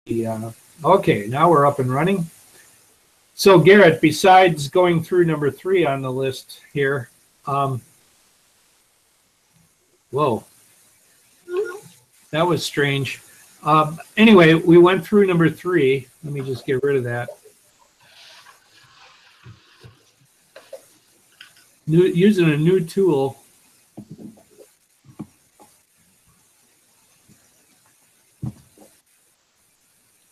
Okay, now we're up and running. So Garrett, besides going through number 3 on the list here, whoa, that was strange. Anyway, we went through number 3. Let me just get rid of that. Using a new tool.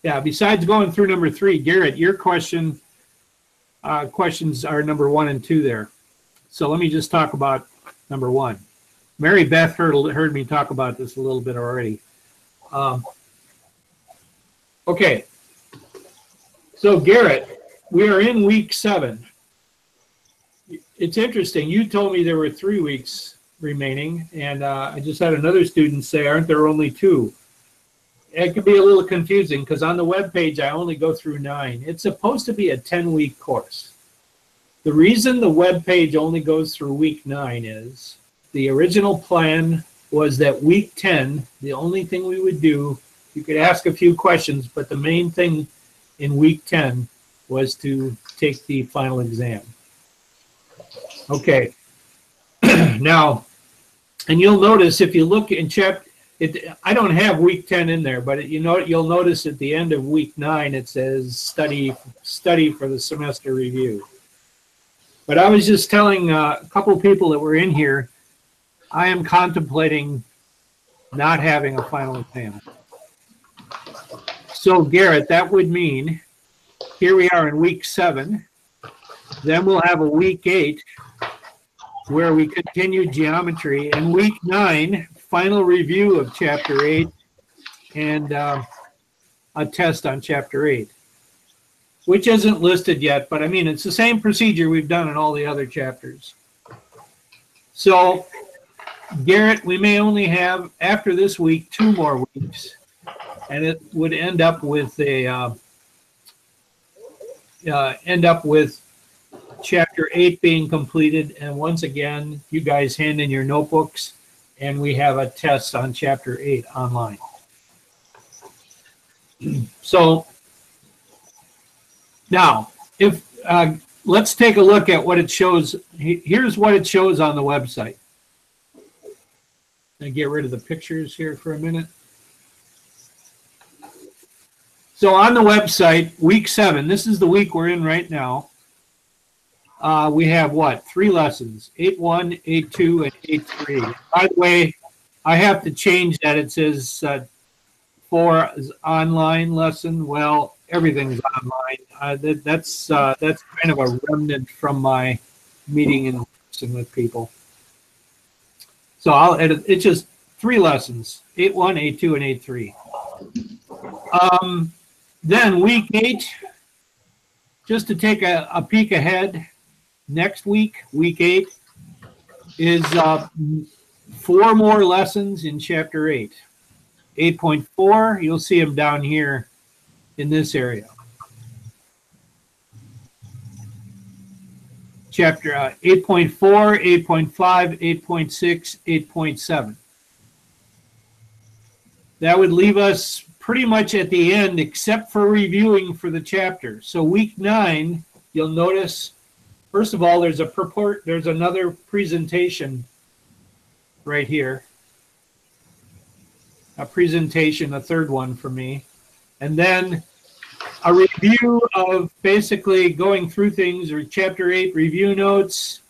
Yeah, besides going through number 3, Garrett, your questions are number 1 and 2 there. So let me just talk about number 1. Mary Beth heard me talk about this a little bit already. Okay, so Garrett, we are in week 7. It's interesting. You told me there were 3 weeks remaining, and I just had another student say, aren't there only 2? It can be a little confusing because on the web page I only go through 9. It's supposed to be a 10-week course. The reason the web page only goes through week 9 is the original plan was that week 10, the only thing we would do, you could ask a few questions, but the main thing in week 10 was to take the final exam. Okay. Now, and you'll notice if you look in I don't have week 10 in there, but you'll notice at the end of week 9 it says study for the semester review. But I was just telling a couple of people that were in here, I am contemplating not having a final exam. So Garrett, that would mean here we are in week 7. Then we'll have a week 8 where we continue geometry, and week 9 final review of chapter 8 and a test on chapter 8, which isn't listed yet, but I mean it's the same procedure we've done in all the other chapters. So Garrett, we may only have after this week 2 more weeks, and it would end up with chapter 8 being completed, and once again you guys hand in your notebooks and we have a test on chapter 8 online. So now if let's take a look at what it shows. Here's what it shows on the website. I'll get rid of the pictures here for a minute. So on the website, week 7, this is the week we're in right now. We have what? 3 lessons, 8.1, 8.2, and 8.3. By the way, I have to change that. It says 4 is online lesson. Well, everything's online. That's kind of a remnant from my meeting in person with people. So I'll edit. It's just 3 lessons: 8.1, 8.2, and 8.3. Then week 8, just to take a peek ahead. Next week, week 8, is 4 more lessons in chapter 8. 8.4, you'll see them down here in this area. Chapter 8.4, 8.5, 8.6, 8.7. That would leave us pretty much at the end, except for reviewing for the chapter. So week 9, you'll notice, first of all, there's another presentation right here. A presentation, a 3rd one for me. And then a review of basically going through things, or chapter 8 review notes.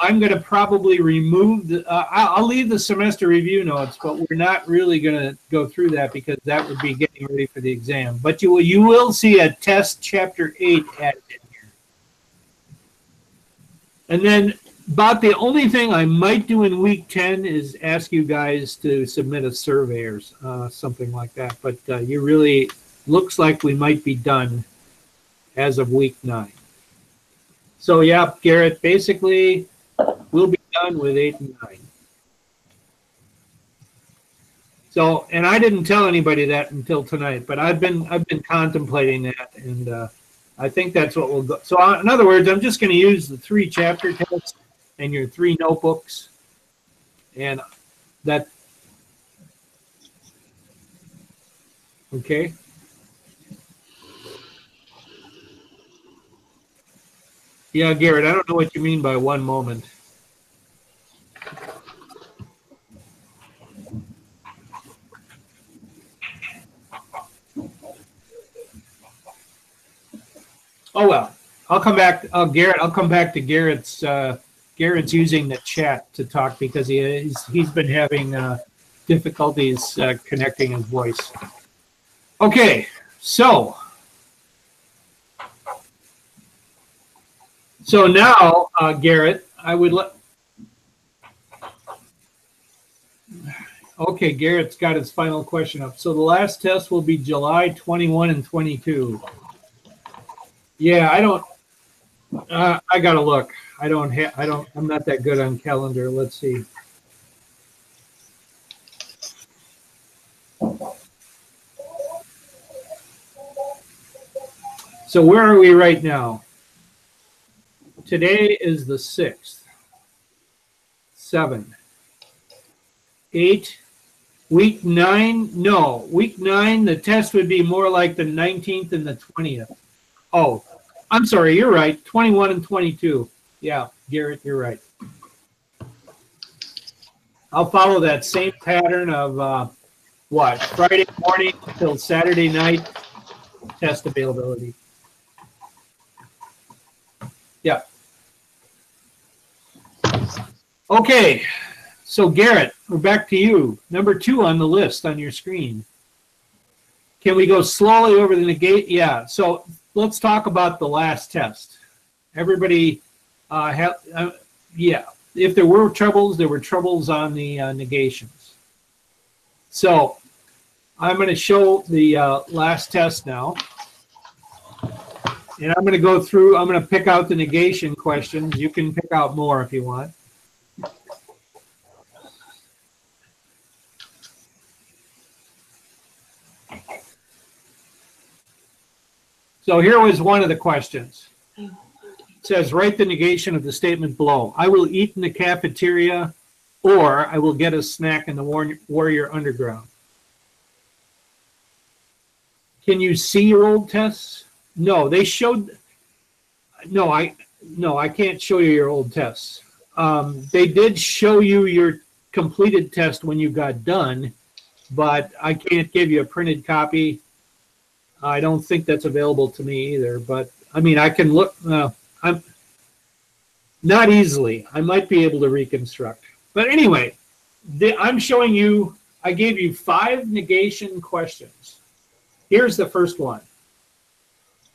I'm going to probably remove I'll leave the semester review notes, but we're not really going to go through that because that would be getting ready for the exam. But you will see a test chapter 8 added in here. And then about the only thing I might do in week 10 is ask you guys to submit a survey or something like that. But you really looks like we might be done as of week 9. So yeah, Garrett, basically we'll be done with 8 and 9. So, and I didn't tell anybody that until tonight, but I've been contemplating that, and I think that's what we'll go. So in other words, I'm just going to use the 3 chapter tests and your 3 notebooks, and that. Okay. Yeah, Garrett, I don't know what you mean by one moment. Oh well, I'll come back. Garrett, I'll come back to Garrett's. Garrett's using the chat to talk because he's been having difficulties connecting his voice. Okay, so now, Garrett, I would let. Okay, Garrett's got his final question up. So the last test will be July 21 and 22. Yeah, I don't. I gotta look. I'm not that good on calendar. Let's see. So where are we right now? Today is the 6th. 7. 8. Week 9. No, week 9. The test would be more like the 19th and the 20th. Oh, I'm sorry. You're right. 21 and 22. Yeah, Garrett, you're right. I'll follow that same pattern of what? Friday morning till Saturday night test availability. Yeah. Okay. So Garrett, we're back to you. Number 2 on the list on your screen. Can we go slowly over the negate? Yeah. So let's talk about the last test. Everybody yeah. If there were troubles on the negations. So I'm going to show the last test now. And I'm going to go through, I'm going to pick out the negation questions. You can pick out more if you want. So here was one of the questions. It says, write the negation of the statement below. I will eat in the cafeteria, or I will get a snack in the Warrior Underground. Can you see your old tests? No, they showed. No, I can't show you your old tests. They did show you your completed test when you got done, but I can't give you a printed copy. I don't think that's available to me either. But I mean, I can look. I'm not easily. I might be able to reconstruct. But anyway, I'm showing you. I gave you 5 negation questions. Here's the first one.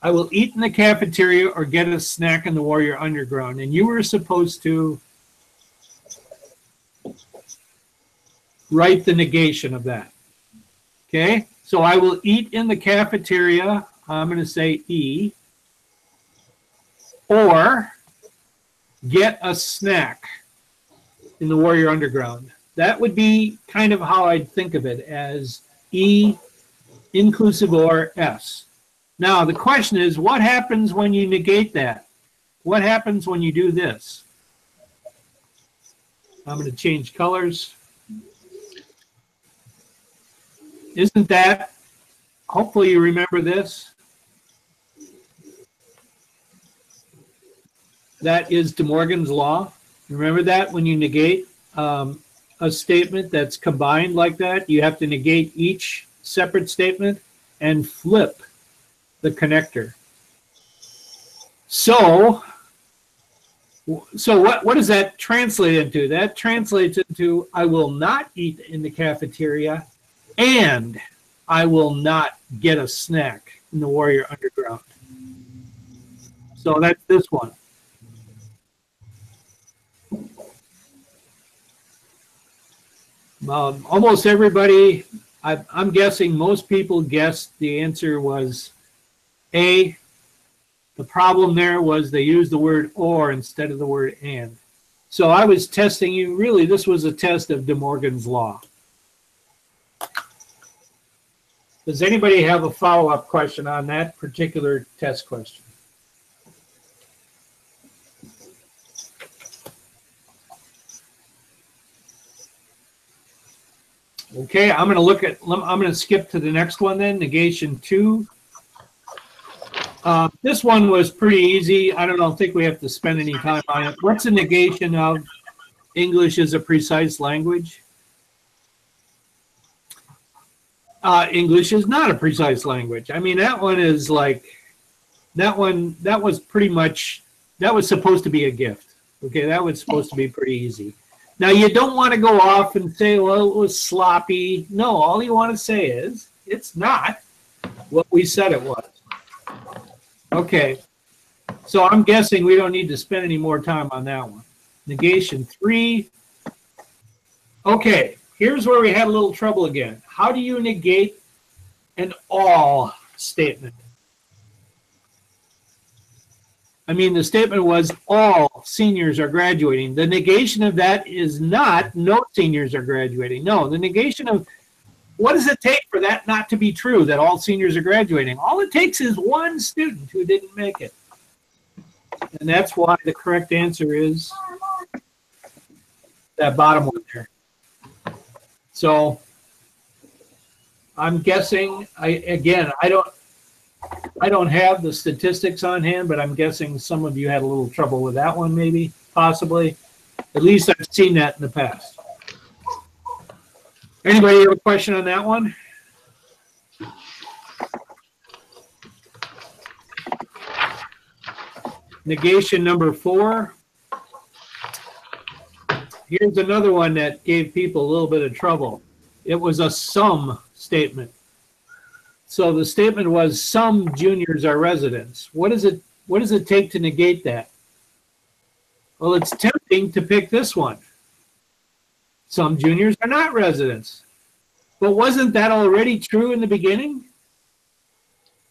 I will eat in the cafeteria or get a snack in the Warrior Underground. And you were supposed to write the negation of that. Okay? So I will eat in the cafeteria. I'm going to say E. Or get a snack in the Warrior Underground. That would be kind of how I'd think of it, as E inclusive or S. Now, the question is, what happens when you negate that? What happens when you do this? I'm going to change colors. Isn't that, hopefully you remember this. That is De Morgan's law. Remember that when you negate a statement that's combined like that, you have to negate each separate statement and flip the connector. So what does that translate into? That translates into I will not eat in the cafeteria and I will not get a snack in the Warrior Underground. So that's this one. Almost everybody, I'm guessing most people guessed the answer was A. The problem there was they used the word or instead of the word and. So I was testing you. Really, this was a test of De Morgan's law. Does anybody have a follow-up question on that particular test question? Okay, I'm going to skip to the next one then, negation 2. This one was pretty easy. I don't think we have to spend any time on it. What's the negation of English is a precise language? English is not a precise language. I mean, that one is like, that was pretty much, that was supposed to be a gift. Okay, that was supposed to be pretty easy. Now, you don't want to go off and say, well, it was sloppy. No, all you want to say is, it's not what we said it was. Okay, so I'm guessing we don't need to spend any more time on that one. Negation 3. Okay, here's where we had a little trouble again. How do you negate an all statement? I mean, the statement was all seniors are graduating. The negation of that is not no seniors are graduating. No, the negation of what does it take for that not to be true, that all seniors are graduating? All it takes is one student who didn't make it. And that's why the correct answer is that bottom one there. So I'm guessing, I don't have the statistics on hand, but I'm guessing some of you had a little trouble with that one, maybe, possibly. At least I've seen that in the past. Anybody have a question on that one? Negation number 4. Here's another one that gave people a little bit of trouble. It was a some statement. So the statement was some juniors are residents. What does it take to negate that? Well, it's tempting to pick this one. Some juniors are not residents. But wasn't that already true in the beginning?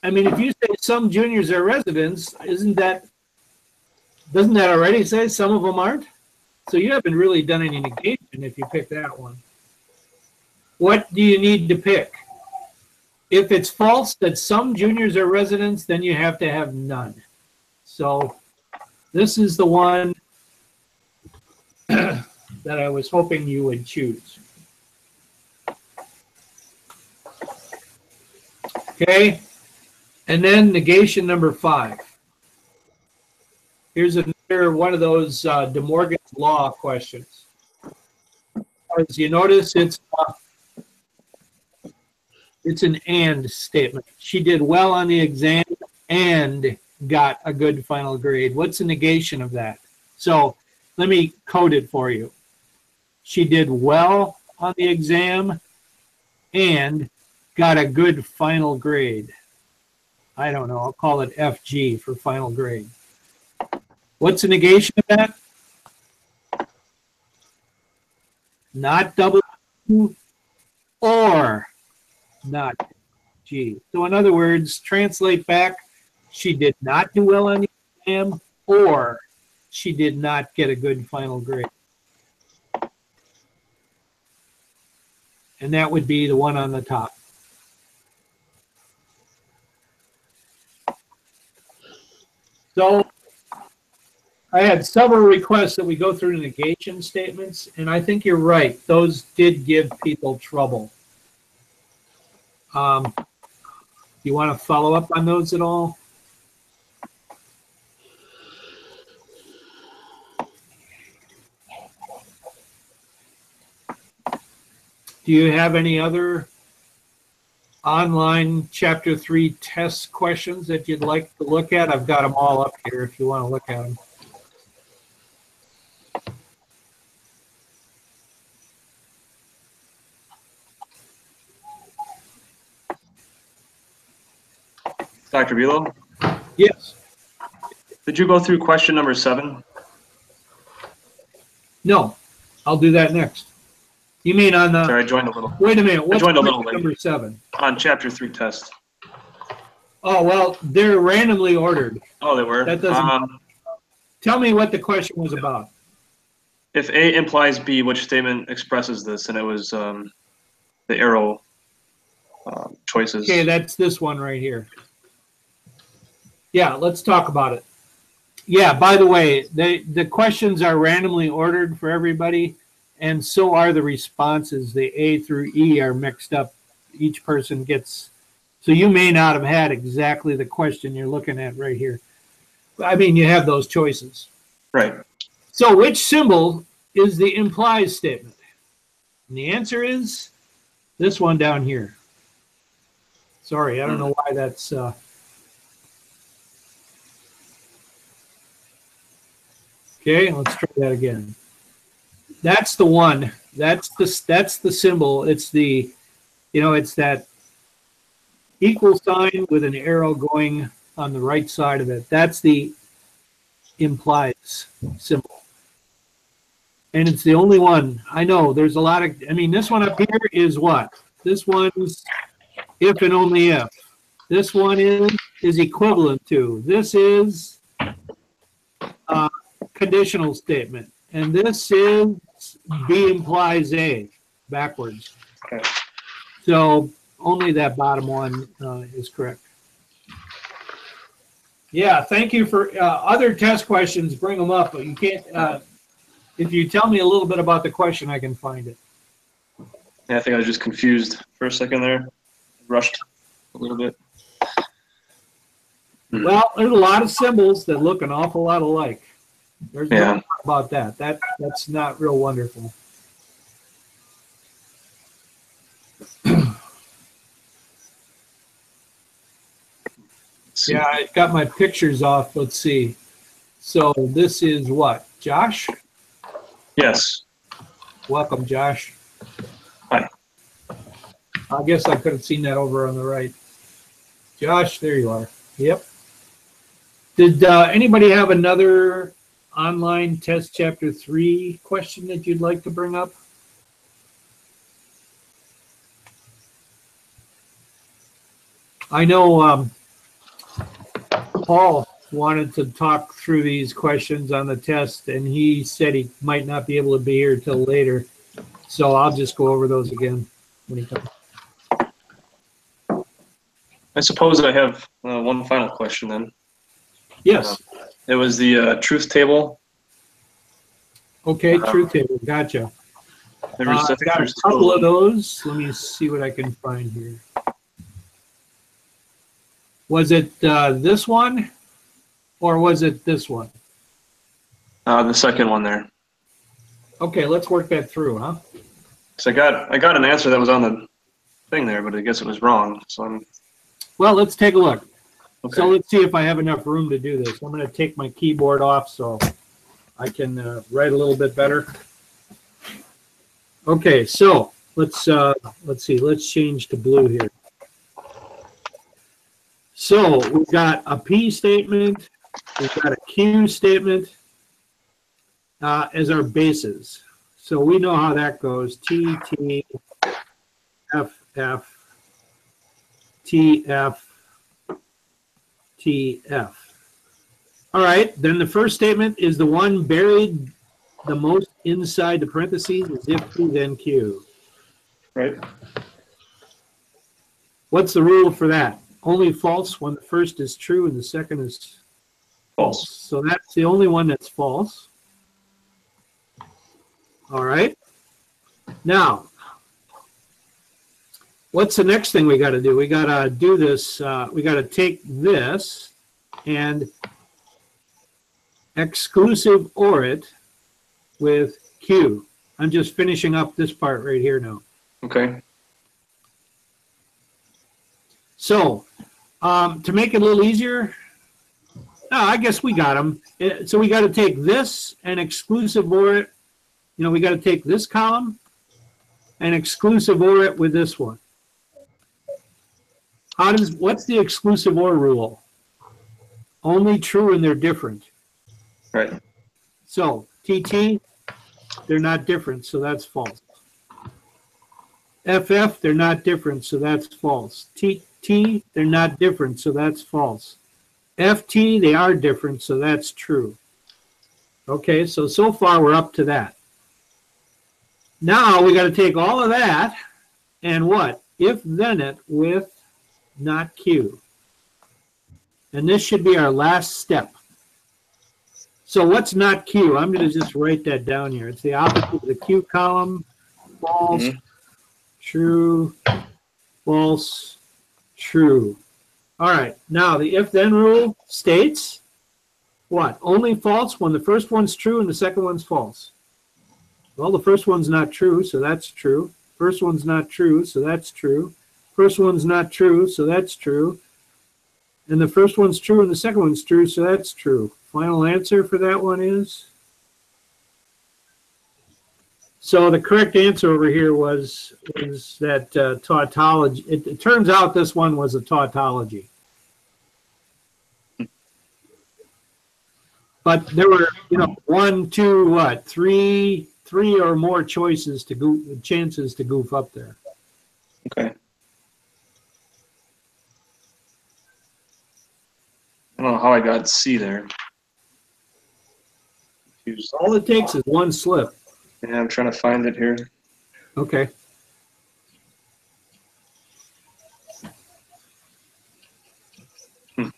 I mean, if you say some juniors are residents, doesn't that already say some of them aren't? So you haven't really done any negation if you pick that one. What do you need to pick? If it's false that some juniors are residents, then you have to have none. So this is the one that I was hoping you would choose. Okay, and then negation number 5. Here's another one of those De Morgan's Law questions. As you notice, it's an and statement. She did well on the exam and got a good final grade. What's the negation of that? So let me code it for you. She did well on the exam and got a good final grade. I don't know, I'll call it FG for final grade. What's the negation of that? Not W or not G. So in other words, translate back, she did not do well on the exam or she did not get a good final grade. And that would be the one on the top. So I had several requests that we go through the negation statements, and I think you're right. Those did give people trouble. Do you want to follow up on those at all? Do you have any other online Chapter 3 test questions that you'd like to look at? I've got them all up here if you want to look at them. Dr. Bulow? Yes. Did you go through question number 7? No, I'll do that next. You mean on the... Sorry, I joined a little. Wait a minute. What's I joined a little late. Number 7? On Chapter 3 test. Oh, well, they're randomly ordered. Oh, they were? That doesn't... Tell me what the question was about. If A implies B, which statement expresses this? And it was the arrow choices. Okay, that's this one right here. Yeah, let's talk about it. Yeah, by the way, the questions are randomly ordered for everybody, and so are the responses. The A through E are mixed up. Each person gets So you may not have had exactly the question you're looking at right here. I mean, you have those choices. Right. So which symbol is the implies statement? And the answer is this one down here. Sorry, I don't know why that's... Okay, let's try that again. That's the one. That's the symbol. It's the, it's that equal sign with an arrow going on the right side of it. That's the implies symbol. And it's the only one. I know there's a lot of, this one up here is what? This one's if and only if. This one is equivalent to. This is conditional statement. And this is B implies A, backwards. Okay. So only that bottom one is correct. Yeah, thank you for other test questions. Bring them up, but you can't. If you tell me a little bit about the question, I can find it. Yeah, I think I was just confused for a second there. Rushed a little bit. Well, there's a lot of symbols that look an awful lot alike. There's no doubt about that. That's not real wonderful. Yeah, I got my pictures off. Let's see. So this is what? Josh? Yes. Welcome, Josh. Hi. I guess I could have seen that over on the right. Josh, there you are. Yep. Did anybody have another online test chapter 3 question that you'd like to bring up? I know Paul wanted to talk through these questions on the test, and he said he might not be able to be here till later. So I'll just go over those again when he comes. I suppose I have one final question then. Yes. It was the truth table. Okay, truth table. Gotcha. I've got a couple of those. Let me see what I can find here. Was it this one, or was it this one? The second one there. Okay, let's work that through, huh? So I got an answer that was on the thing there, but I guess it was wrong. So well, let's take a look. Okay. So let's see if I have enough room to do this. I'm going to take my keyboard off so I can write a little bit better. Okay, so let's see. Let's change to blue here. So we've got a P statement, we've got a Q statement as our bases. So we know how that goes. T, T, F, F, T, F, T, F. All right, then the first statement is the one buried the most inside the parentheses is if P, then Q. Right. What's the rule for that? Only false when the first is true and the second is false. So that's the only one that's false. All right. Now, what's the next thing we got to do? We got to do this. We got to take this and exclusive OR it with Q. I'm just finishing up this part right here now. Okay. So, to make it a little easier, I guess we got them. So we got to take this and exclusive OR it. We got to take this column and exclusive OR it with this one. What's the exclusive OR rule? Only true when they're different. Right. So, TT, they're not different, so that's false. FF, they're not different, so that's false. TT, they're not different, so that's false. FT, they are different, so that's true. Okay, so far we're up to that. Now we got to take all of that and what? If then it with not Q. And this should be our last step. So what's not Q? I'm going to just write that down here. It's the opposite of the Q column. False, true, false, True. All right. Now, the if-then rule states what? Only false when the first one's true and the second one's false. Well, the first one's not true, so that's true. First one's not true, so that's true. First one's not true, so that's true. And the first one's true and the second one's true, so that's true. Final answer for that one is? So the correct answer over here was that tautology. It turns out this one was a tautology. But there were, one, two, three or more chances to goof up there. Okay. I don't know how I got C there. Confused. All it takes is one slip. Yeah, I'm trying to find it here. Okay. I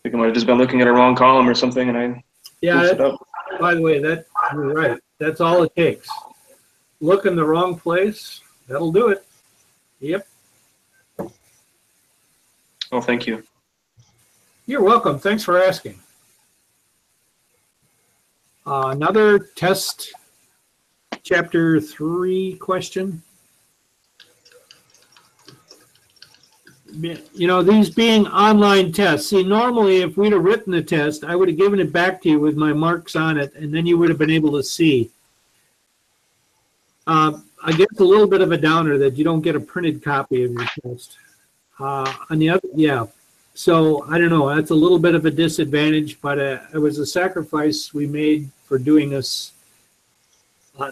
think I might have just been looking at a wrong column or something, and I Yeah. it up. By the way, you're right. That's all it takes. Look in the wrong place. That'll do it. Yep. Oh, thank you. You're welcome. Thanks for asking. Another test, chapter 3 question. These being online tests. See, normally if we'd have written the test, I would have given it back to you with my marks on it, and then you would have been able to see. I guess a little bit of a downer that you don't get a printed copy of your test. On the other, yeah. So I don't know. That's a little bit of a disadvantage, but it was a sacrifice we made for doing this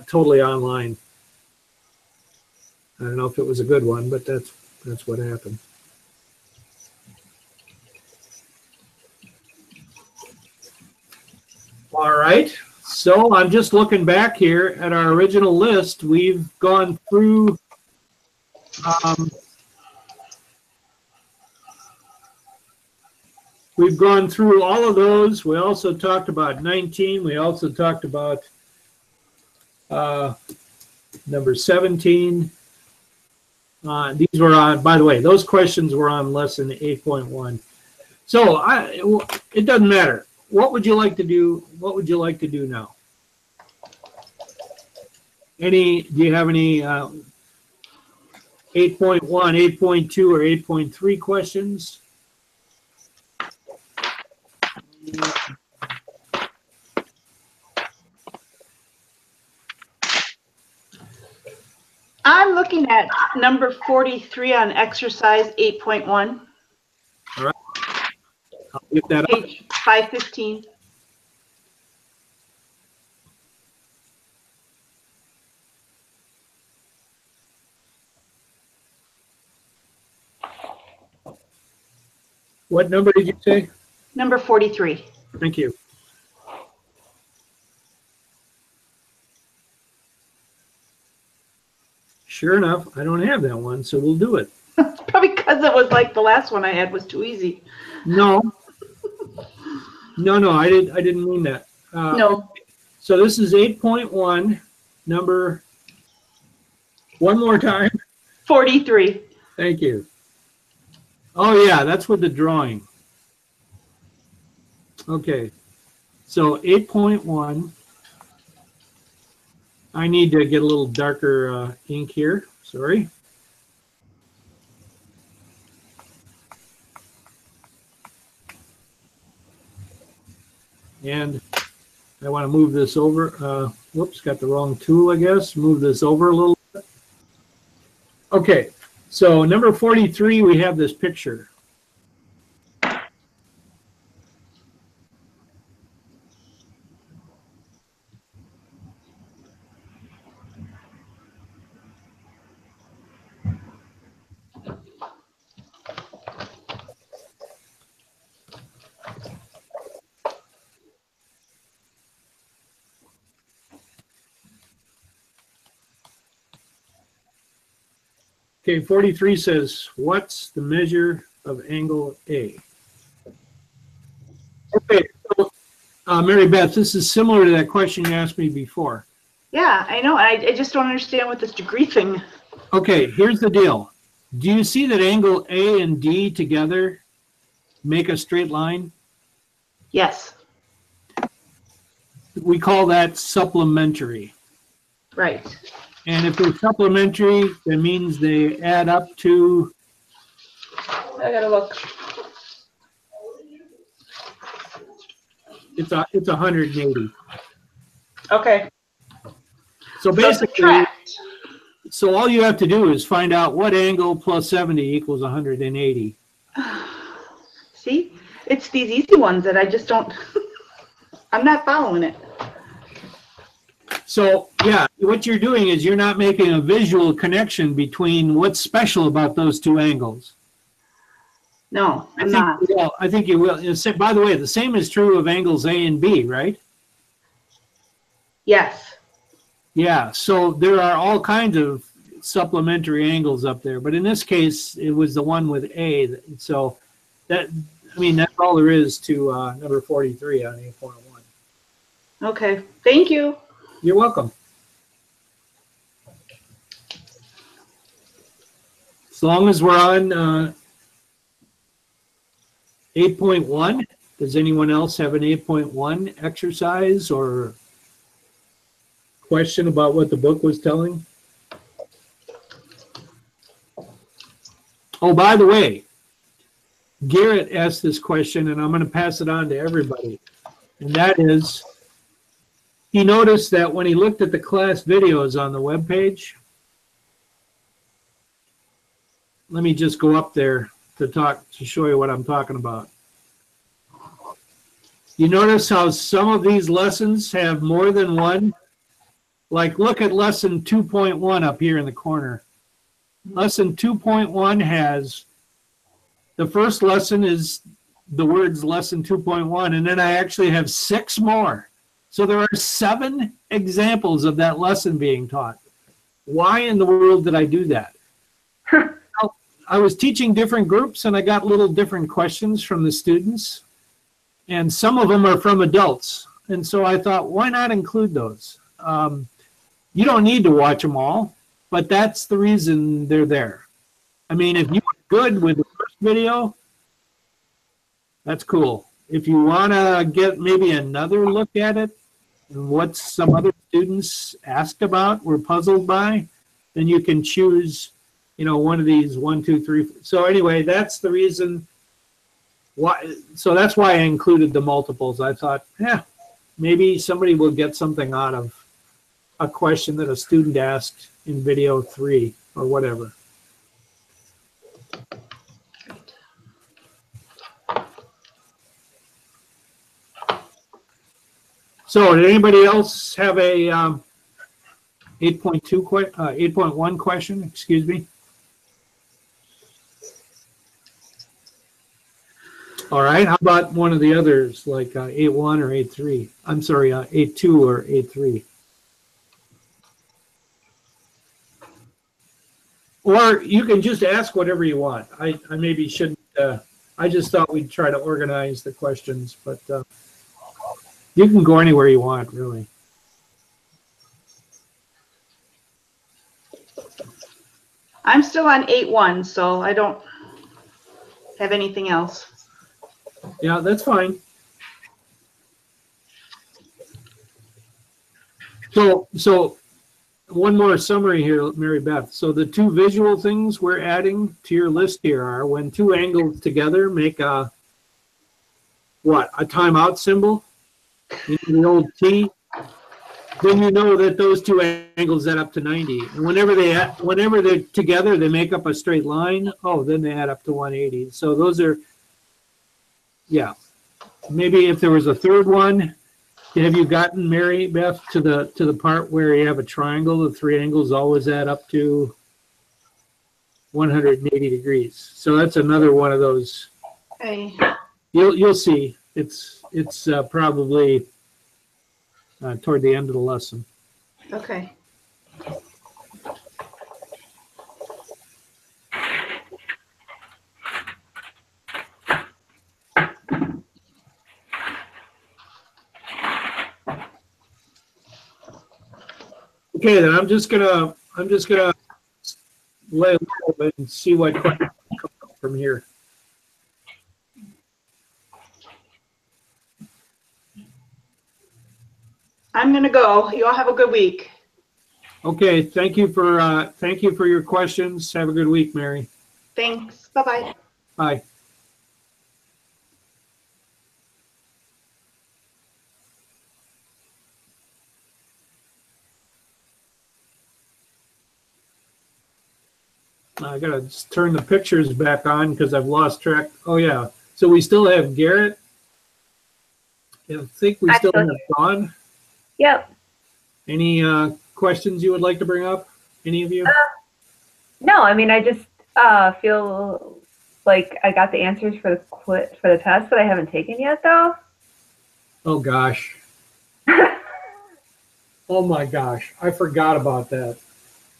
totally online. I don't know if it was a good one, but that's what happened. All right. So I'm just looking back here at our original list. We've gone through all of those. We also talked about 19. We also talked about number 17. These were on, by the way, those questions were on lesson 8.1. So it doesn't matter. What would you like to do? What would you like to do now? Do you have any 8.1, 8.2, or 8.3 questions? I'm looking at number 43 on exercise 8.1. All right. I'll get that up. Page 515. What number did you say? Number 43. Thank you. Sure enough, I don't have that one, so we'll do it. Probably because it was like the last one I had was too easy. No. No, I didn't mean that. No. So this is 8.1, number, one more time. 43. Thank you. Oh yeah, that's with the drawing. Okay, so 8.1. I need to get a little darker ink here, sorry. And I want to move this over. Whoops, got the wrong tool, I guess. Move this over a little bit. Okay, so number 43, we have this picture. Okay, 43 says, what's the measure of angle A? Okay, so Mary Beth, this is similar to that question you asked me before. Yeah, I know. I just don't understand what this degree thing. Okay, here's the deal. Do you see that angle A and D together make a straight line? Yes, We call that supplementary. right. And if they're supplementary, that means they add up to, I gotta look. it's 180. Okay. So So basically, subtract. so all you have to do is find out what angle plus 70 equals 180. See, it's these easy ones that I just don't. I'm not following it. So yeah, what you're doing is you're not making a visual connection between what's special about those two angles. No, I'm not. I think you will. By the way, the same is true of angles A and B, right? Yes. Yeah, so there are all kinds of supplementary angles up there, but in this case, it was the one with A. So that, I mean, that's all there is to number 43 on 8.1. Okay. Thank you. You're welcome. As long as we're on 8.1, does anyone else have an 8.1 exercise or question about what the book was telling? Oh, by the way, Garrett asked this question, and I'm going to pass it on to everybody. And that is, he noticed that when he looked at the class videos on the webpage, let me just go up there to show you what I'm talking about. You notice how some of these lessons have more than one? Like, look at lesson 2.1 up here in the corner. Lesson 2.1 has, the first lesson is the words lesson 2.1, and then I actually have 6 more. So there are 7 examples of that lesson being taught. Why in the world did I do that? Well, I was teaching different groups, and I got little different questions from the students, and some of them are from adults. And so I thought, why not include those? You don't need to watch them all, but that's the reason they're there. I mean, if you were good with the first video, that's cool. If you want to get maybe another look at it, and what some other students asked about, were puzzled by, then you can choose, you know, one of these 1, 2, 3. So anyway, that's the reason why. So that's why I included the multiples. I thought, yeah, maybe somebody will get something out of a question that a student asked in video 3 or whatever. So did anybody else have a 8.1 question? Excuse me. All right. How about one of the others, like 8.1 or 8.3? I'm sorry, 8.2 or 8.3. Or you can just ask whatever you want. I maybe shouldn't. I just thought we'd try to organize the questions, but you can go anywhere you want, really. I'm still on 8.1, so I don't have anything else. Yeah, that's fine. So one more summary here, Mary Beth. So the 2 visual things we're adding to your list here are when 2 angles together make a, what, a timeout symbol? The old T. Then you know that those 2 angles add up to 90. And whenever they're together, they make up a straight line. Oh, then they add up to 180. So those are, yeah. Maybe if there was a third one, have you gotten, Mary Beth, to the part where you have a triangle? The 3 angles always add up to 180 degrees. So that's another one of those. Okay. You'll see. It's probably toward the end of the lesson. Okay. Okay, then I'm just gonna lay a little bit and see what questions come up from here. I'm gonna go. You all have a good week. Okay, thank you for your questions. Have a good week, Mary. Thanks. Bye-bye. Bye. I gotta just turn the pictures back on because I've lost track. Oh yeah, so we still have Garrett. I think we still have Dawn. Yep. Any questions you would like to bring up? Any of you? No, I mean, I just feel like I got the answers for the test that I haven't taken yet, though. Oh gosh. Oh my gosh, I forgot about that.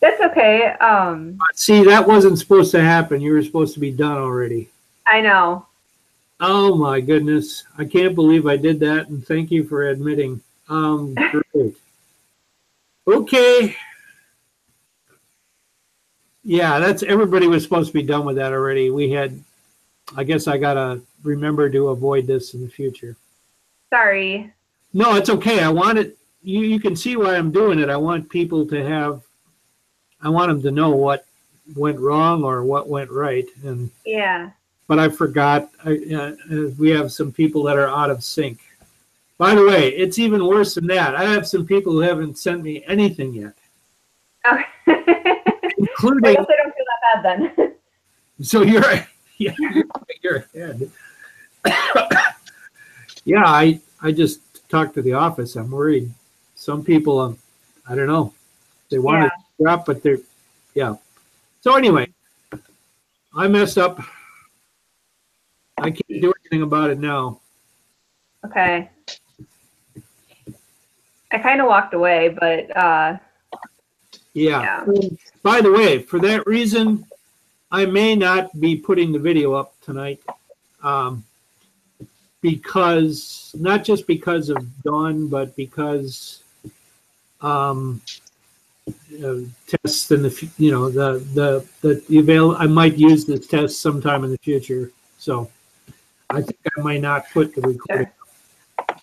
That's okay. See, that wasn't supposed to happen. You were supposed to be done already. I know. Oh my goodness. I can't believe I did that, and thank you for admitting. Great. Okay. Yeah, everybody was supposed to be done with that already. I guess I gotta remember to avoid this in the future. Sorry. No, it's okay. I want it, you can see why I'm doing it. I want people to I want them to know what went wrong or what went right. And Yeah. but I forgot. We have some people that are out of sync. By the way, it's even worse than that. I have some people who haven't sent me anything yet, Okay. including. I guess I don't feel that bad then. So you're ahead. Yeah, I just talked to the office. I'm worried. Some people, I don't know. They want to drop, but yeah. So anyway, I messed up. I can't do anything about it now. Okay. I kind of walked away, but Yeah. By the way, for that reason, I may not be putting the video up tonight. Because not just because of Dawn, but because tests in the I might use this test sometime in the future. So I think I might not put the recording. Sure.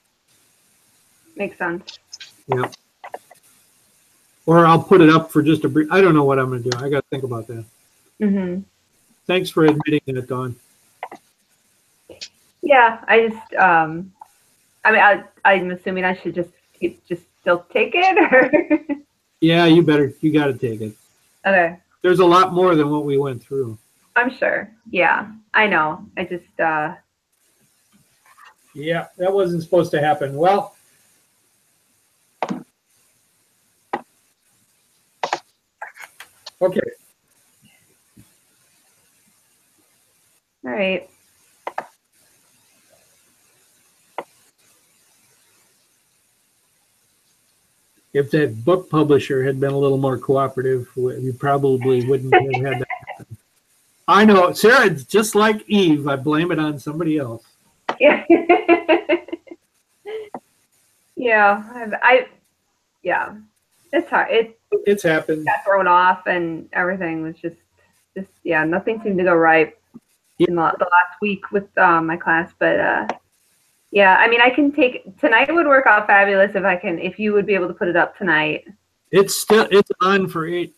Makes sense. Yeah. Or I'll put it up for just a brief. I don't know what I'm going to do. I got to think about that. Mm-hmm. Thanks for admitting it, Dawn. Yeah, I just I mean, I'm assuming I should just still take it, or Yeah, you better. You got to take it. okay. There's a lot more than what we went through. I'm sure. Yeah, I know. I just Yeah, that wasn't supposed to happen. Well, okay. all right. If that book publisher had been a little more cooperative, you probably wouldn't have had that happen. I know, Sarah, it's just like Eve. I blame it on somebody else. Yeah. Yeah, it's hard. It's happened. Got thrown off, and everything was just yeah, nothing seemed to go right in the last week with my class, but yeah, I mean, I can take tonight would work out fabulous if you would be able to put it up tonight. It's on for 8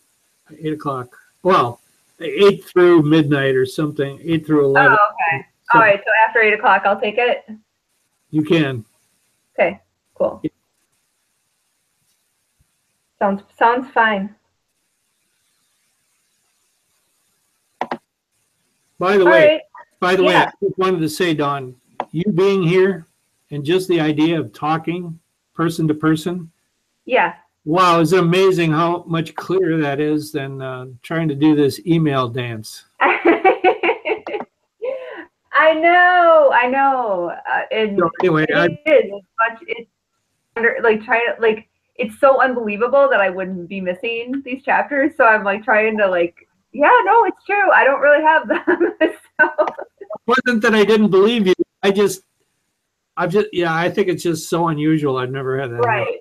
o'clock. Well, 8 through midnight or something. 8 through 11. Oh, okay. All right, so after 8 o'clock, I'll take it. You can. Okay, cool. Yeah. Sounds fine. By the All way, right. I Yeah. just wanted to say, Dawn, you being here and just the idea of talking person to person, Yeah. wow, it's amazing how much clearer that is than trying to do this email dance. I know. So anyway, it's so unbelievable that I wouldn't be missing these chapters. So I'm like trying to yeah, no, it's true. I don't really have them. So. It wasn't that I didn't believe you. I think it's just so unusual. I've never had that. Right.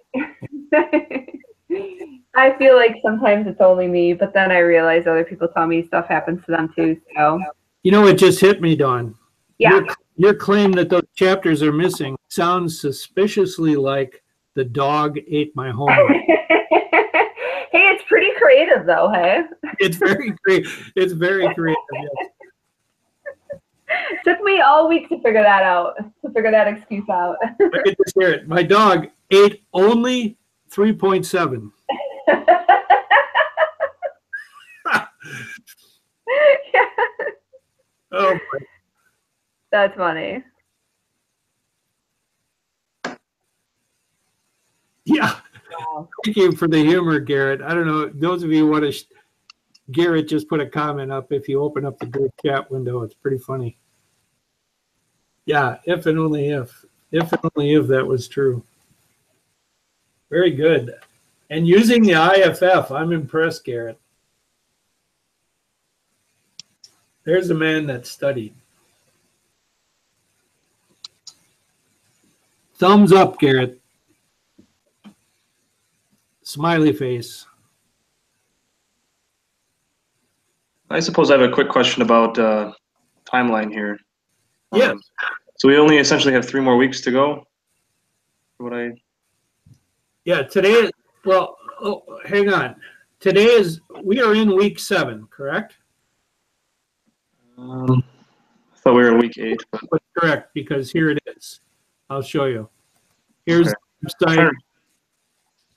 I feel like sometimes it's only me, but then I realize other people tell me stuff happens to them too. So You know, it just hit me, Dawn. yeah. Your claim that those chapters are missing sounds suspiciously like the dog ate my homework. Hey, it's pretty creative though, hey? It's very creative. It's very creative. Yes. Took me all week to figure that out, to figure that excuse out. I could just hear it. My dog ate only 3.7. Oh my. That's funny. Yeah. Wow. Thank you for the humor, Garrett. I don't know. Those of you who want to, Garrett just put a comment up. If you open up the group chat window, it's pretty funny. Yeah, if and only if. If and only if that was true. Very good. And using the IFF, I'm impressed, Garrett. There's a man that studied. Thumbs up, Garrett. Smiley face. I suppose I have a quick question about timeline here. Yeah. So we only essentially have 3 more weeks to go. Yeah, today, well, hang on. We are in week 7, correct? I thought we were in week 8, but But correct, because here it is. I'll show you. Here's Okay. the website.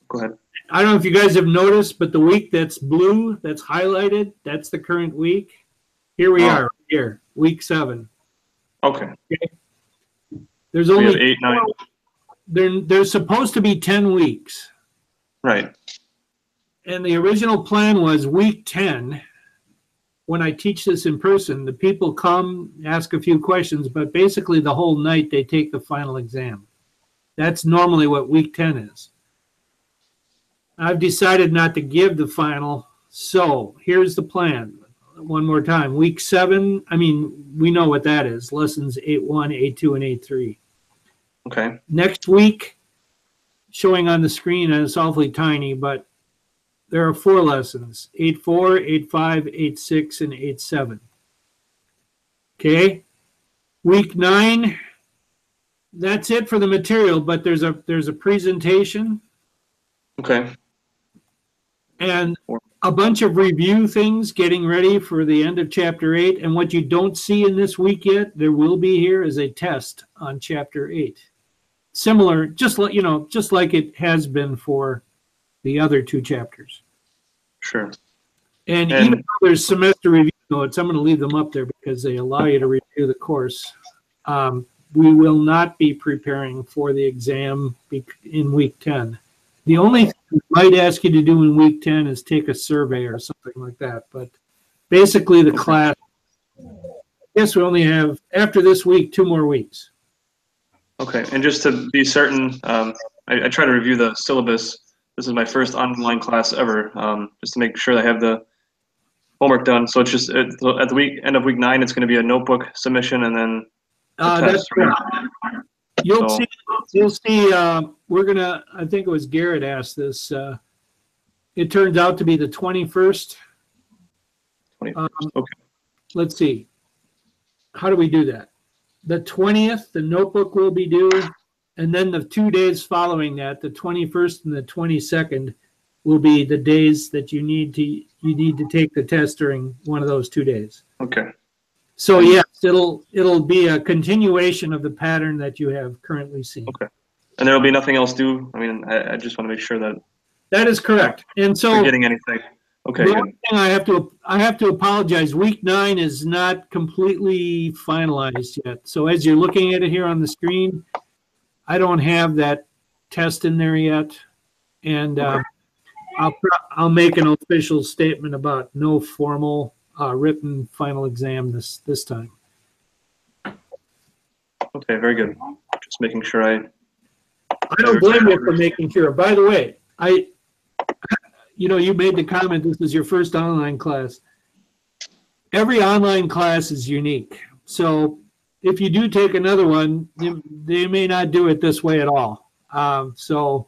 go ahead. I don't know if you guys have noticed, but the week that's blue, that's highlighted, that's the current week. Here we Oh. are, here, week 7. Okay. There's We have only 8, 9. there's supposed to be 10 weeks. Right. And the original plan was week 10. When I teach this in person, the people come, ask a few questions, but basically the whole night they take the final exam. That's normally what week 10 is. I've decided not to give the final, so here's the plan. One more time. Week 7, we know what that is. Lessons 8.1, 8.2, and 8.3. Okay. Next week, showing on the screen, and it's awfully tiny, but there are 4 lessons, 8.4, 8.5, 8.6, and 8.7. Okay. Week 9, that's it for the material, but there's a presentation Okay. and a bunch of review things getting ready for the end of chapter 8. And what you don't see in this week yet, there will be here, is a test on chapter 8. Similar, just like it has been for the other 2 chapters. Sure. And And- even though there's semester review notes, I'm going to leave them up there because they allow you to review the course. We will not be preparing for the exam in week 10. The only thing we might ask you to do in week 10 is take a survey or something like that. But basically the class, I guess we only have, after this week, 2 more weeks. Okay. And just to be certain, I try to review the syllabus. This is my first online class ever, just to make sure I have the homework done. So it's just at the end of week 9, it's going to be a notebook submission and then a That's test. correct. You'll So- see, we're going to, I think it was Garrett asked this. It turns out to be the 21st. 21st. Okay. Let's see. How do we do that? The 20th, the notebook will be due. And then the 2 days following that, the 21st and the 22nd, will be the days that you need to take the test during one of those 2 days. Okay. So yes, it'll be a continuation of the pattern that you have currently seen. Okay. And there will be nothing else due? I just want to make sure that That is correct. And so we're getting anything. Okay, the good. only thing I have to apologize. Week 9 is not completely finalized yet. So as you're looking at it here on the screen, I don't have that test in there yet, and I'll make an official statement about no formal written final exam this time. Okay, very good. Just making sure I don't blame you for making sure. By the way, you made the comment this is your first online class. Every online class is unique. So if you do take another one, they may not do it this way at all. So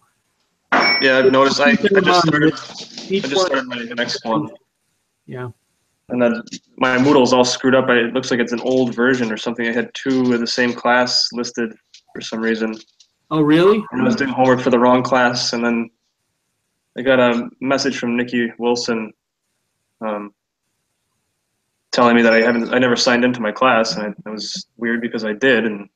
Yeah, Yeah, I've noticed. I Keep in just mind started. that I each just one- started my next one, Yeah. and then my Moodle's all screwed up. It looks like it's an old version or something. I had two of the same class listed for some reason. Oh, really? And I was doing homework for the wrong class, and then I got a message from Nikki Wilson telling me that I never signed into my class, and it was weird because I did. And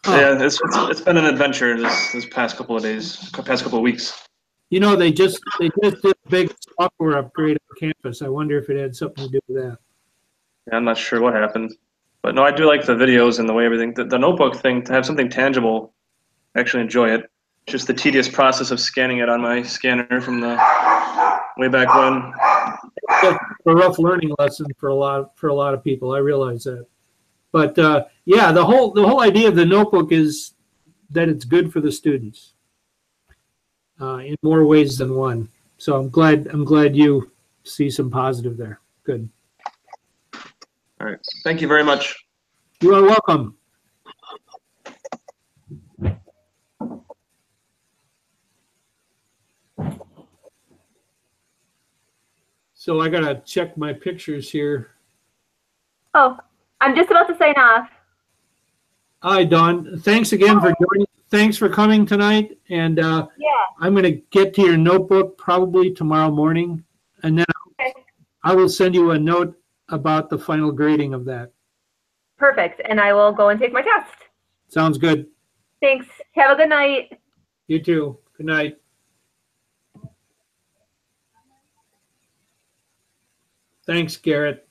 Huh. yeah, it's been an adventure this past couple of days, past couple of weeks. You know, they just did a big software upgrade on campus. I wonder if it had something to do with that. Yeah, I'm not sure what happened, but no, I do like the videos and the way everything. The notebook thing, to have something tangible, I actually enjoy it. Just the tedious process of scanning it on my scanner from the way back when. It's a rough learning lesson for a lot of people. I realize that. But yeah, the whole idea of the notebook is that it's good for the students in more ways than one. So I'm glad you see some positive there. Good. All right, thank you very much. You are welcome. So I gotta check my pictures here. Oh, I'm just about to sign off. Hi, Dawn. Thanks again for joining. Thanks for coming tonight. And Yeah. I'm going to get to your notebook probably tomorrow morning, and then Okay. I will send you a note about the final grading of that. Perfect. And I will go and take my test. Sounds good. Thanks. Have a good night. You too. Good night. Thanks, Garrett.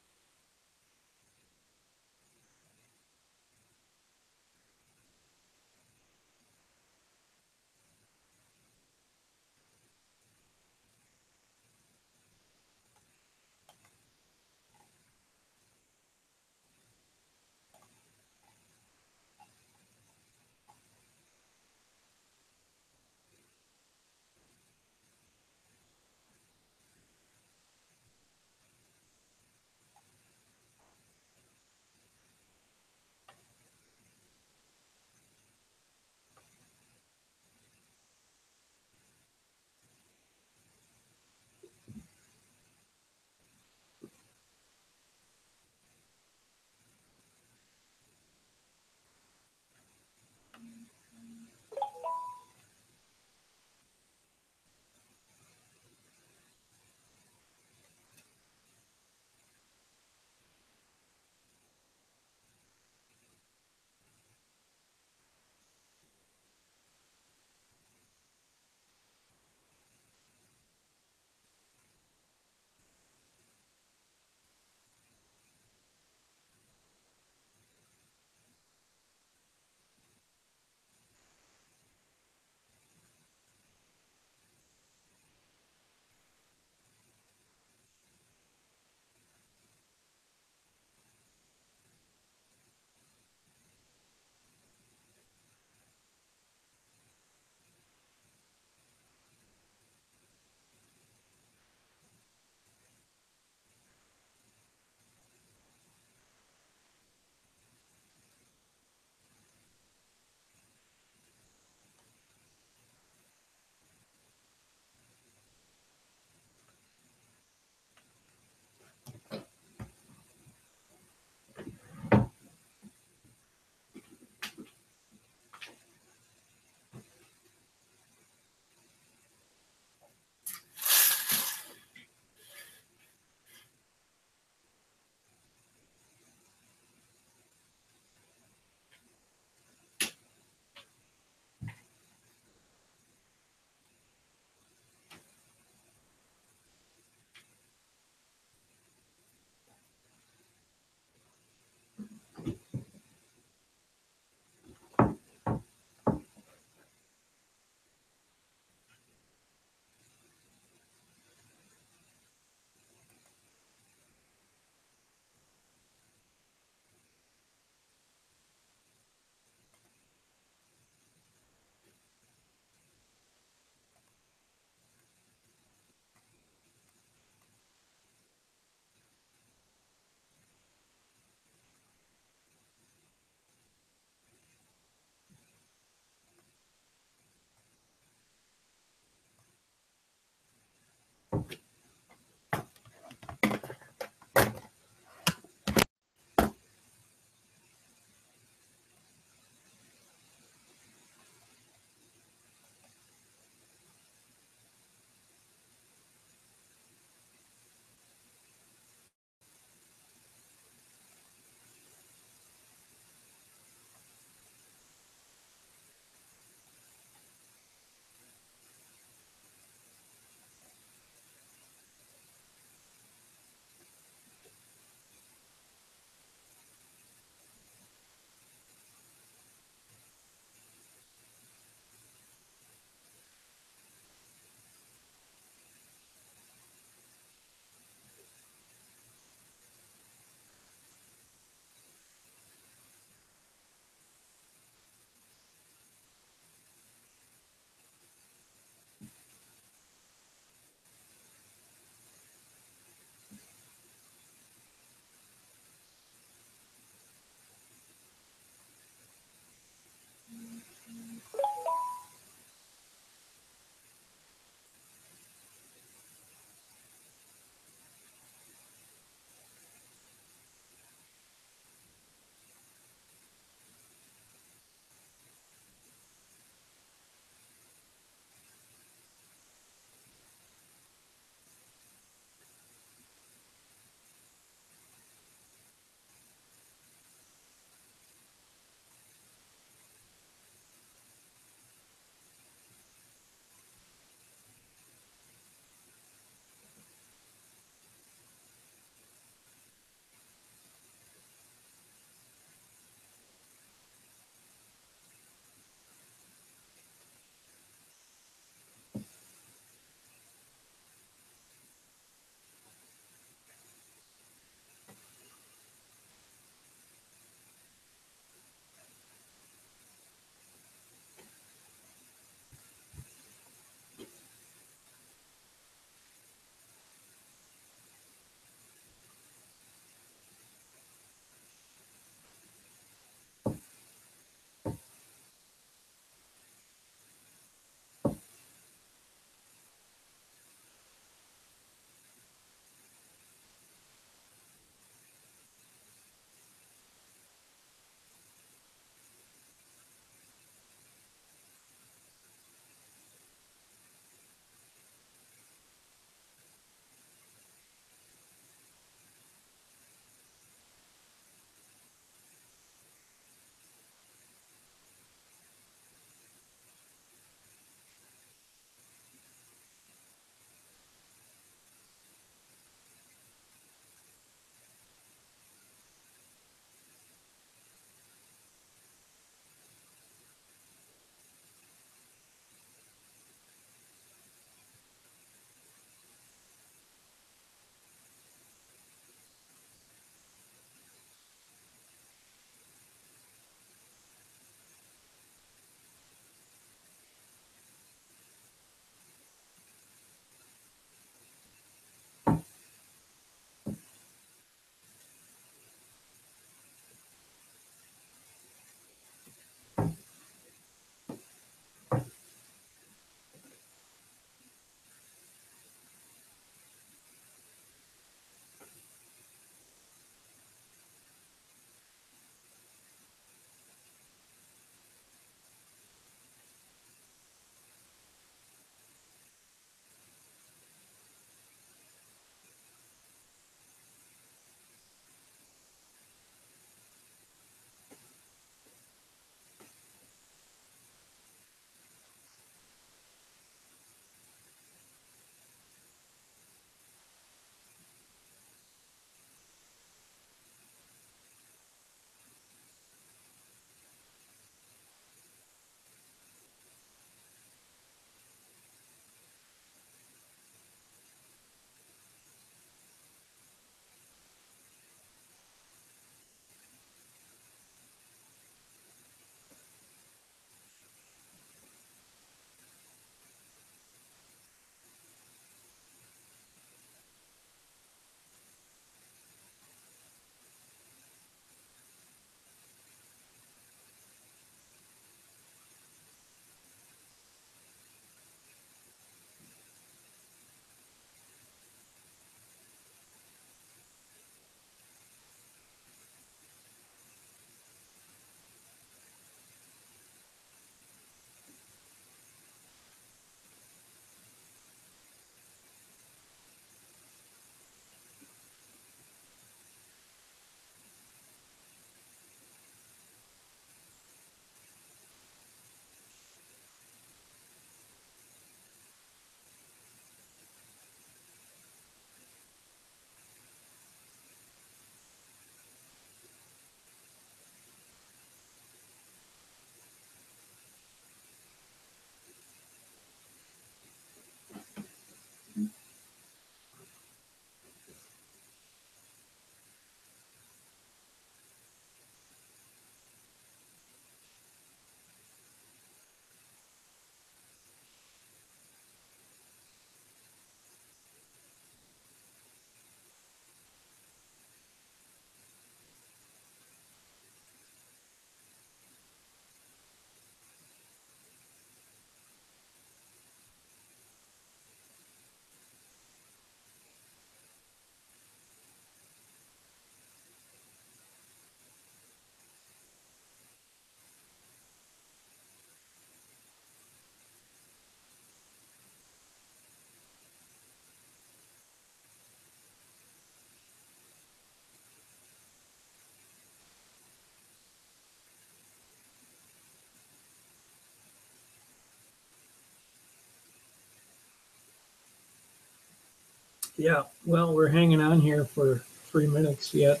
Yeah, well, we're hanging on here for 3 minutes yet,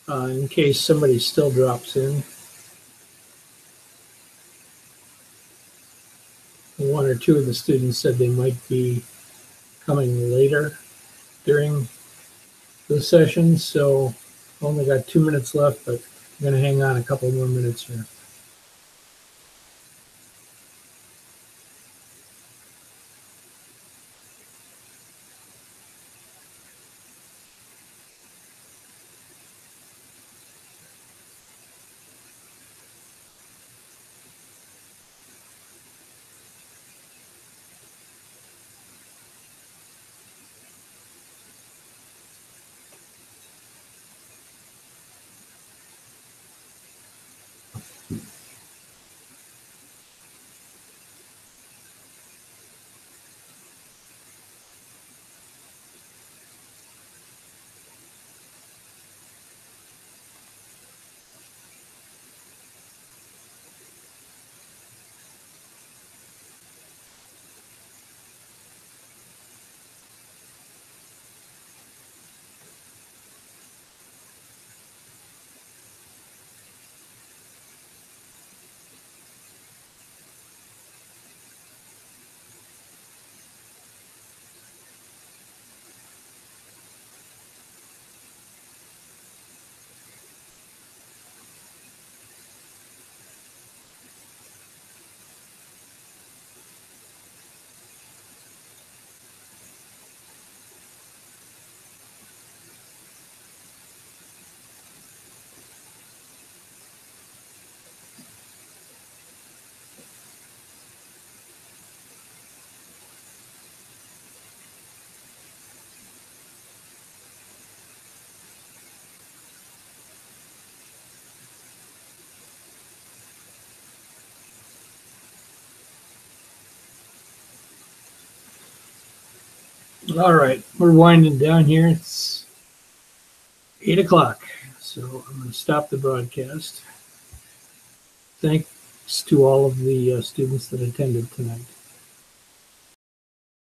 in case somebody still drops in. One or two of the students said they might be coming later during the session, so only got 2 minutes left, but I'm gonna hang on a couple more minutes here. All right, we're winding down here. It's 8 o'clock, so I'm going to stop the broadcast. Thanks to all of the students that attended tonight.